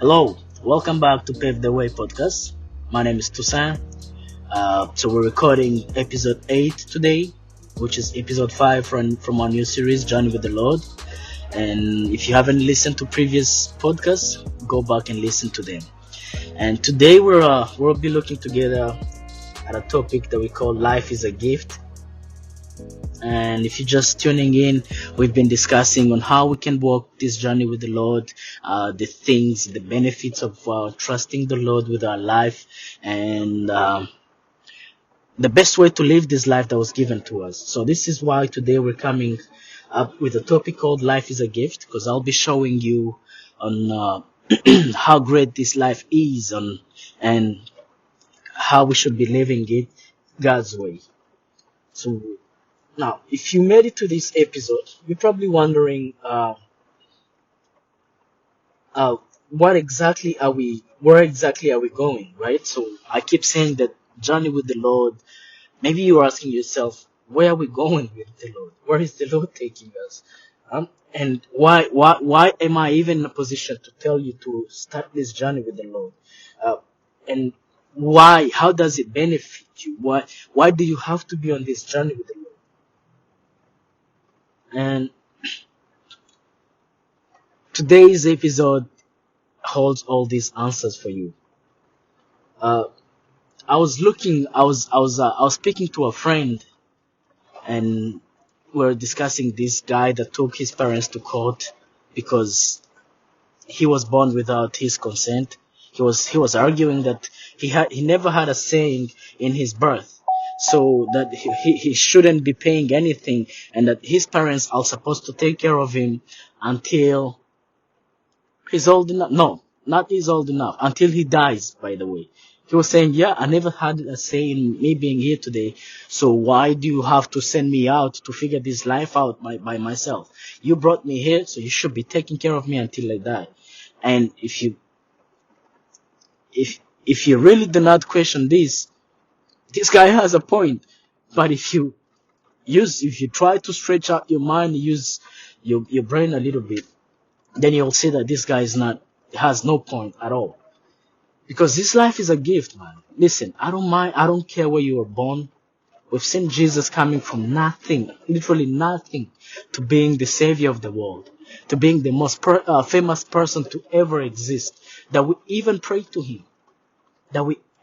Hello, welcome back to Pave the Way podcast. My name is Toussaint. So we're recording episode 8 today, which is episode 5 from our new series, Journey with the Lord. And if you haven't listened to previous podcasts, go back and listen to them. And today we'll be looking together at a topic that we call Life is a Gift. And if you're just tuning in, we've been discussing on how we can walk this journey with the Lord, the benefits of trusting the Lord with our life, and the best way to live this life that was given to us. So this is why today we're coming up with a topic called Life is a Gift, because I'll be showing you on how great this life is and how we should be living it God's way. So now, if you made it to this episode, you're probably wondering, where exactly are we going, right? So I keep saying that journey with the Lord. Maybe you're asking yourself, where are we going with the Lord? Where is the Lord taking us? And why am I even in a position to tell you to start this journey with the Lord? And why? How does it benefit you? Why do you have to be on this journey with the Lord? And today's episode holds all these answers for you. I was speaking to a friend, and we're discussing this guy that took his parents to court because he was born without his consent. He was arguing that he never had a saying in his birth, so that he shouldn't be paying anything, and that his parents are supposed to take care of him until he's old enough. No, not he's old enough. Until he dies, by the way. He was saying, yeah, I never had a say in me being here today. So why do you have to send me out to figure this life out by myself? You brought me here, so you should be taking care of me until I die. And if you really do not question this guy has a point. But if you try to stretch out your mind, use your brain a little bit, then you'll see that this guy has no point at all. Because this life is a gift, man. Listen, I don't care where you were born. We've seen Jesus coming from nothing, literally nothing, to being the savior of the world, to being the most famous person to ever exist, that we even pray to him,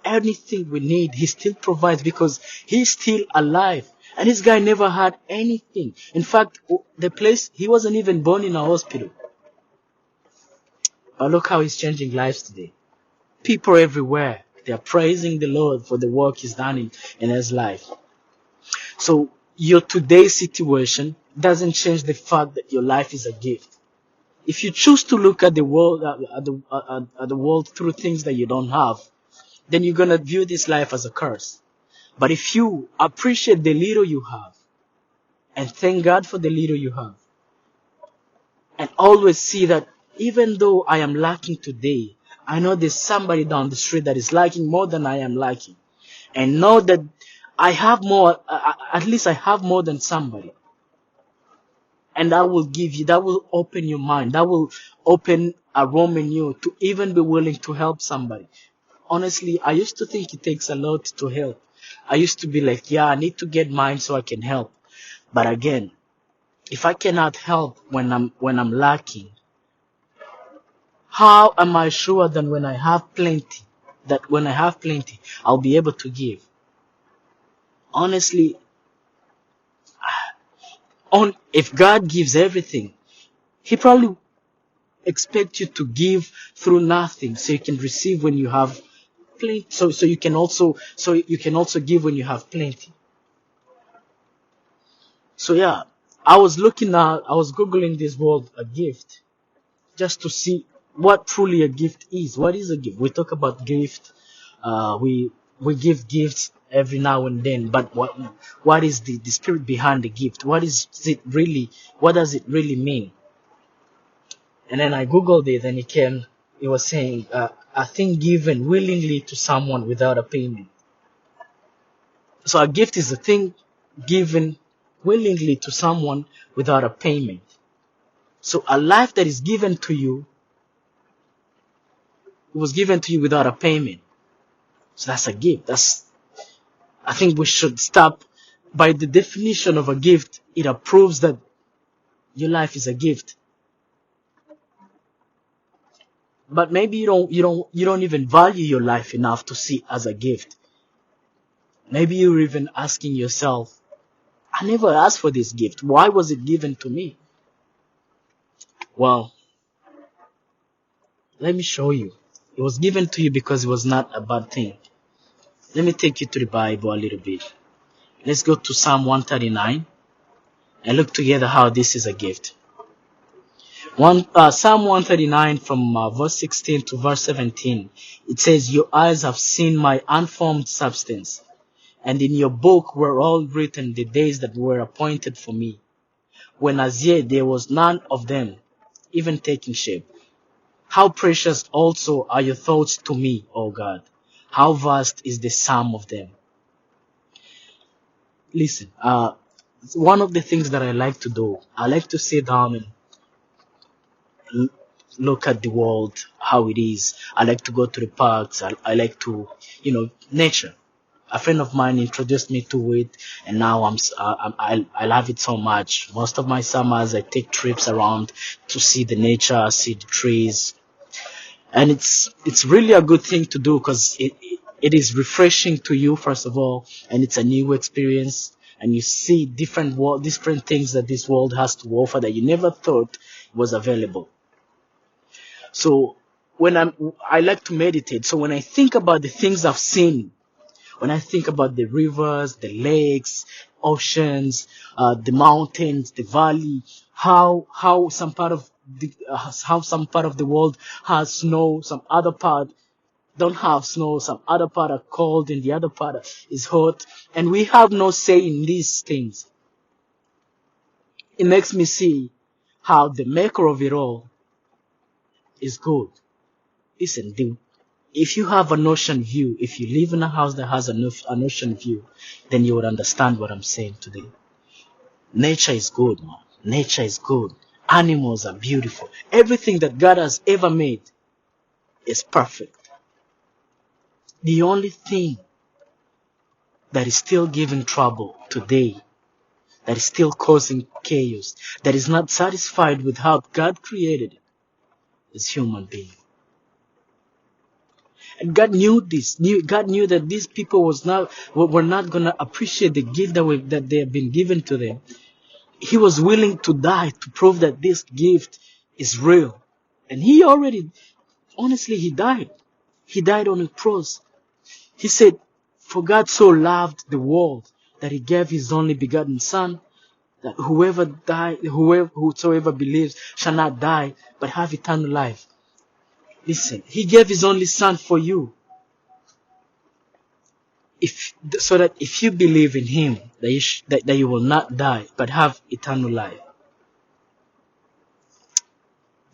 anything we need, he still provides because he's still alive. And this guy never had anything. In fact, he wasn't even born in a hospital. But look how he's changing lives today. People everywhere, they are praising the Lord for the work he's done in his life. So your today's situation doesn't change the fact that your life is a gift. If you choose to look at the world at the world through things that you don't have, then you're gonna view this life as a curse. But if you appreciate the little you have and thank God for the little you have, and always see that even though I am lacking today, I know there's somebody down the street that is lacking more than I am lacking. And know that I have more, at least I have more than somebody. And that will open your mind. That will open a room in you to even be willing to help somebody. Honestly, I used to think it takes a lot to help. I used to be like, yeah, I need to get mine so I can help. But again, if I cannot help when I'm lacking, how am I sure that when I have plenty, I'll be able to give? Honestly, if God gives everything, he probably expects you to give through nothing, so you can receive when you have plenty. So you can also give when you have plenty. So yeah, I was Googling this word, a gift, just to see what truly a gift is. What is a gift? We talk about gift. We give gifts every now and then, but what is the spirit behind the gift? What does it really mean? And then I Googled it, and it was saying, a thing given willingly to someone without a payment. So a gift is a thing given willingly to someone without a payment. So a life that is given to you It was given to you without a payment. So that's a gift. I think we should stop. By the definition of a gift, it approves that your life is a gift. But maybe you don't even value your life enough to see it as a gift. Maybe you're even asking yourself, I never asked for this gift. Why was it given to me? Well, let me show you. It was given to you because it was not a bad thing. Let me take you to the Bible a little bit. Let's go to Psalm 139 and look together how this is a gift. Psalm 139 from verse 16 to verse 17. It says, your eyes have seen my unformed substance, and in your book were all written the days that were appointed for me, when as yet there was none of them, even taking shape. How precious also are your thoughts to me, O God. How vast is the sum of them. Listen, one of the things that I like to do, I like to sit down and look at the world, how it is. I like to go to the parks. I like to, nature. A friend of mine introduced me to it, and now I love it so much. Most of my summers, I take trips around to see the nature, see the trees, and it's really a good thing to do because it is refreshing to you first of all, and it's a new experience, and you see different things that this world has to offer that you never thought was available. So I like to meditate. So when I think about the things I've seen, when I think about the rivers, the lakes, oceans, the mountains, the valley, how some part of the world has snow, some other part don't have snow, some other part are cold, and the other part is hot, and we have no say in these things. It makes me see how the maker of it all is good. Listen, if you have an ocean view, if you live in a house that has an ocean view, then you would understand what I'm saying today. Nature is good, man. Nature is good. Animals are beautiful. Everything that God has ever made is perfect. The only thing that is still giving trouble today, that is still causing chaos, that is not satisfied with how God created it, is human being. And God knew this. God knew that these people were not going to appreciate the gift that they have been given to them. He was willing to die to prove that this gift is real. And he died. He died on a cross. He said, for God so loved the world that he gave his only begotten Son, that whosoever believes shall not die, but have eternal life. Listen, he gave his only Son for you. So that if you believe in him, that you will not die, but have eternal life.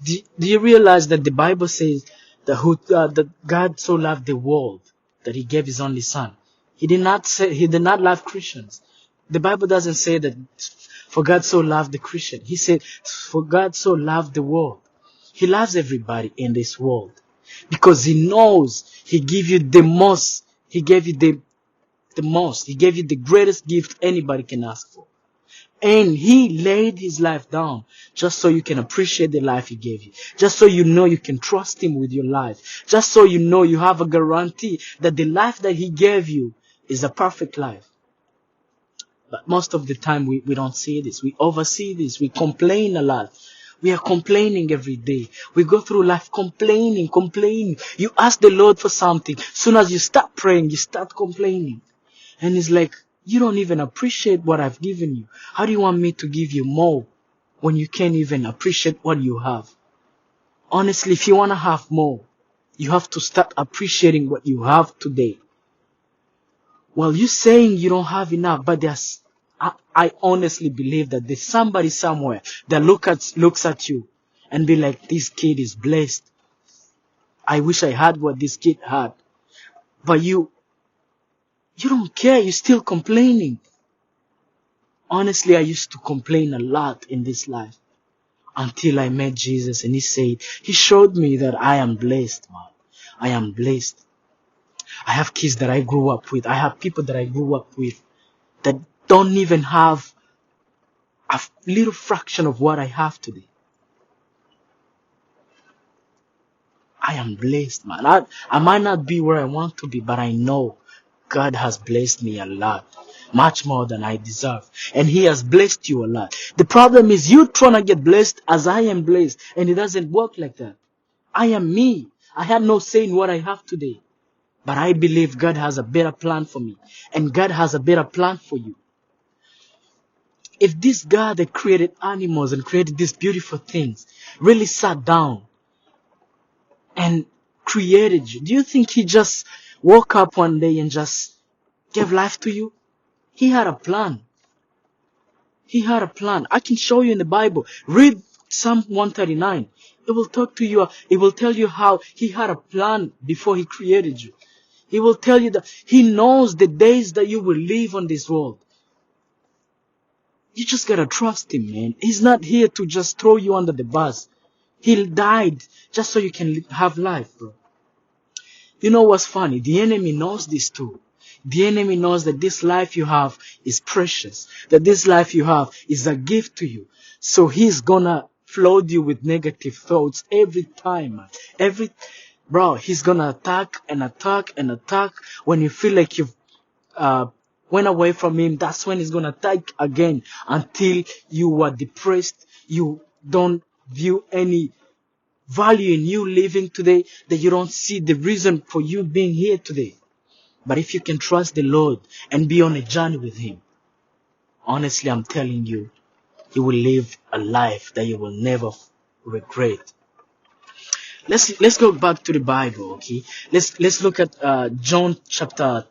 Do you realize that the Bible says that God so loved the world that he gave his only Son? He did not love Christians. The Bible doesn't say that for God so loved the Christian. He said for God so loved the world. He loves everybody in this world because he knows he gave you the most. He gave you the most. He gave you the greatest gift anybody can ask for. And he laid his life down just so you can appreciate the life he gave you. Just so you know you can trust him with your life. Just so you know you have a guarantee that the life that he gave you is a perfect life. But most of the time we don't see this. We oversee this. We complain a lot. We are complaining every day. We go through life complaining. You ask the Lord for something. Soon as you start praying, you start complaining. And it's like, you don't even appreciate what I've given you. How do you want me to give you more when you can't even appreciate what you have? Honestly, if you want to have more, you have to start appreciating what you have today. Well, you're saying you don't have enough, but I honestly believe that there's somebody somewhere that looks at you and be like, this kid is blessed. I wish I had what this kid had. But you don't care. You're still complaining. Honestly, I used to complain a lot in this life until I met Jesus, and he showed me that I am blessed, man. I am blessed. I have kids that I grew up with. I have people that I grew up with that don't even have a little fraction of what I have today. I am blessed, man. I might not be where I want to be, but I know God has blessed me a lot. Much more than I deserve. And He has blessed you a lot. The problem is you trying to get blessed as I am blessed. And it doesn't work like that. I am me. I have no say in what I have today. But I believe God has a better plan for me. And God has a better plan for you. If this God that created animals and created these beautiful things really sat down and created you, do you think He just woke up one day and just gave life to you? He had a plan. He had a plan. I can show you in the Bible. Read Psalm 139. It will talk to you. It will tell you how He had a plan before He created you. He will tell you that He knows the days that you will live on this world. You just gotta trust Him, man. He's not here to just throw you under the bus. He died just so you can have life, bro. You know what's funny? The enemy knows this too. The enemy knows that this life you have is precious. That this life you have is a gift to you. So he's gonna flood you with negative thoughts every time, man. He's gonna attack and attack and attack. When you feel like you've went away from him, that's when he's gonna attack again until you are depressed. You don't view any value in you living today, that you don't see the reason for you being here today. But if you can trust the Lord and be on a journey with Him, honestly, I'm telling you, you will live a life that you will never regret. Let's go back to the Bible, okay? Let's look at John chapter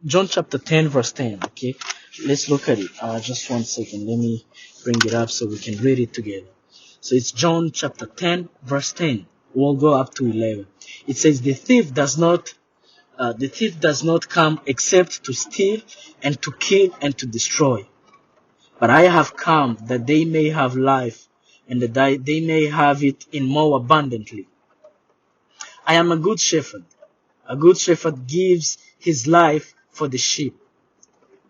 10 verse 10, okay? Let's look at it. Just one second. Let me bring it up so we can read it together. So it's John chapter 10 verse 10. We'll go up to 11. It says, the thief does not come except to steal and to kill and to destroy. But I have come that they may have life, and that they may have it in more abundantly. I am a good shepherd. A good shepherd gives his life for the sheep.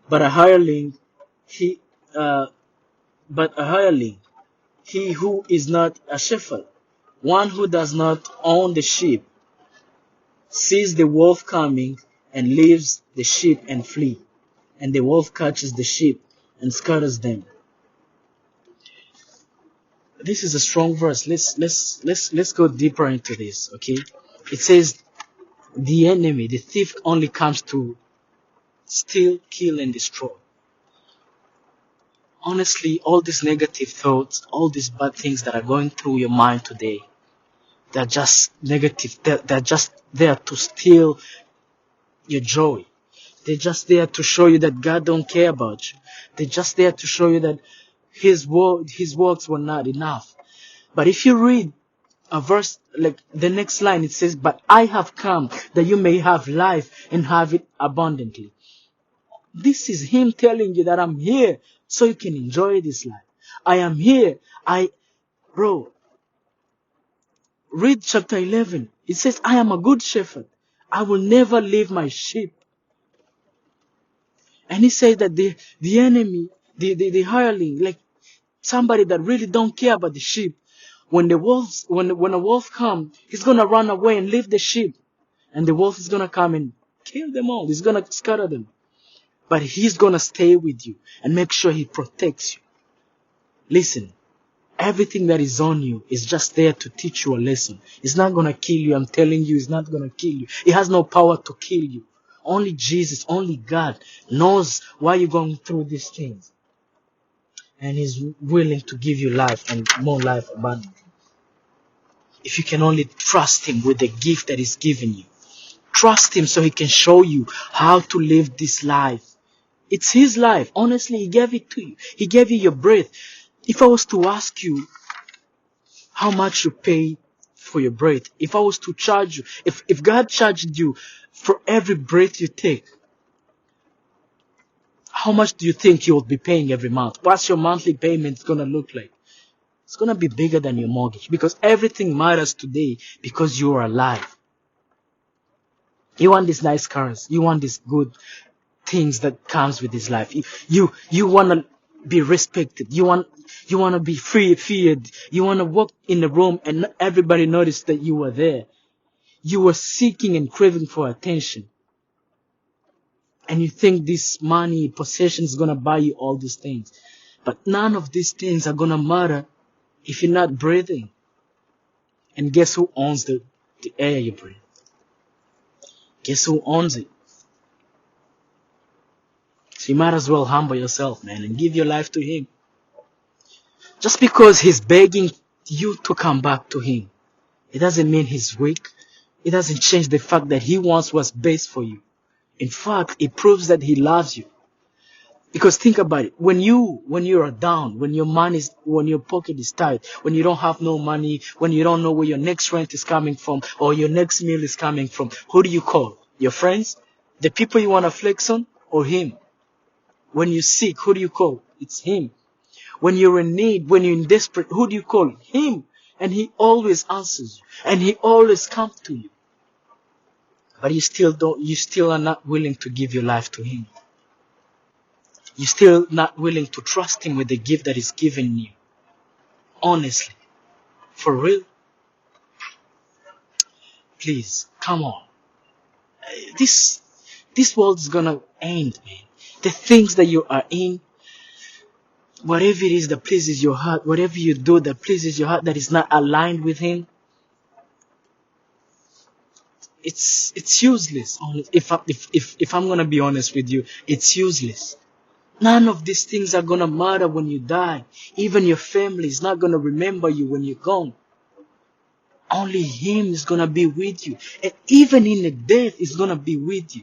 But a hireling, he who is not a shepherd, one who does not own the sheep, sees the wolf coming and leaves the sheep and flee. And the wolf catches the sheep and scatters them. This is a strong verse. Let's go deeper into this, okay? It says the enemy, the thief, only comes to steal, kill, and destroy. Honestly, all these negative thoughts, all these bad things that are going through your mind today, they're just negative. They're just there to steal your joy. They're just there to show you that God don't care about you. They're just there to show you that His works were not enough. But if you read a verse, like the next line, it says, but I have come that you may have life and have it abundantly. This is Him telling you that I'm here so you can enjoy this life. I am here. Read chapter 11. It says, I am a good shepherd. I will never leave my sheep. And He says that the enemy, the hireling, like somebody that really don't care about the sheep, when a wolf comes, he's gonna run away and leave the sheep. And the wolf is gonna come and kill them all. He's gonna scatter them. But He's gonna stay with you and make sure He protects you. Listen. Everything that is on you is just there to teach you a lesson. It's not going to kill you. I'm telling you, it's not going to kill you. It has no power to kill you. Only Jesus, only God knows why you're going through these things. And He's willing to give you life and more life abundantly. If you can only trust Him with the gift that He's given you. Trust Him so He can show you how to live this life. It's His life. Honestly, He gave it to you. He gave you your breath. If I was to ask you how much you pay for your breath, if I was to charge you, if God charged you for every breath you take, how much do you think you will be paying every month? What's your monthly payment going to look like? It's going to be bigger than your mortgage, because everything matters today because you are alive. You want these nice cars. You want these good things that comes with this life. You want to be respected. You want to be feared. You want to walk in the room and everybody notice that you were there. You were seeking and craving for attention. And you think this money, possession is going to buy you all these things. But none of these things are going to matter if you're not breathing. And guess who owns the air you breathe? Guess who owns it? So you might as well humble yourself, man, and give your life to Him. Just because He's begging you to come back to Him, it doesn't mean He's weak. It doesn't change the fact that He wants what's best for you. In fact, it proves that He loves you. Because think about it. When you are down, when your pocket is tight, when you don't have no money, when you don't know where your next rent is coming from or your next meal is coming from, who do you call? Your friends? The people you want to flex on? Or Him? When you're sick, who do you call? It's Him. When you're in need, when you're in desperate, who do you call? Him. And He always answers you. And He always comes to you. But you still are not willing to give your life to Him. You're still not willing to trust Him with the gift that He's given you. Honestly. For real. Please, come on. This world is gonna end, man. The things that you are in, whatever it is that pleases your heart, whatever you do that pleases your heart that is not aligned with Him, it's useless. If I'm gonna be honest with you, it's useless. None of these things are gonna matter when you die. Even your family is not gonna remember you when you're gone. Only Him is gonna be with you, and even in the death, He's gonna be with you.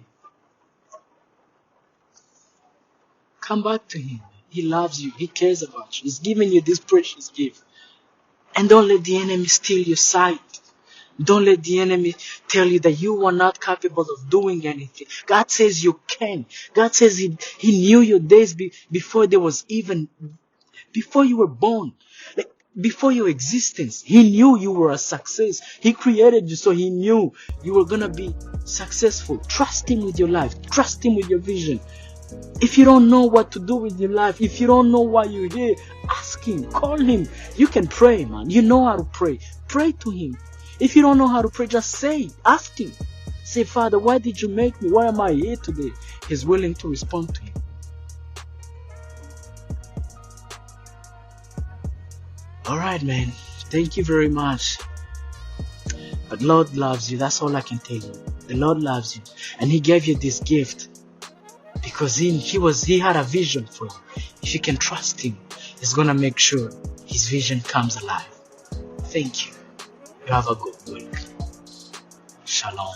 Come back to Him. He loves you. He cares about you. He's giving you this precious gift. And don't let the enemy steal your sight. Don't let the enemy tell you that you are not capable of doing anything. God says you can. God says He knew your days before you were born. Like, before your existence. He knew you were a success. He created you, so He knew you were going to be successful. Trust Him with your life. Trust Him with your vision. If you don't know what to do with your life, if you don't know why you're here, ask Him, call Him. You can pray, man. You know how to pray. Pray to Him. If you don't know how to pray, just say, ask Him. Say, Father, why did you make me? Why am I here today? He's willing to respond to you. Alright, man. Thank you very much. But Lord loves you. That's all I can tell you. The Lord loves you. And He gave you this gift. Because he had a vision for you. If you can trust Him, He's going to make sure His vision comes alive. Thank you. You have a good week. Shalom.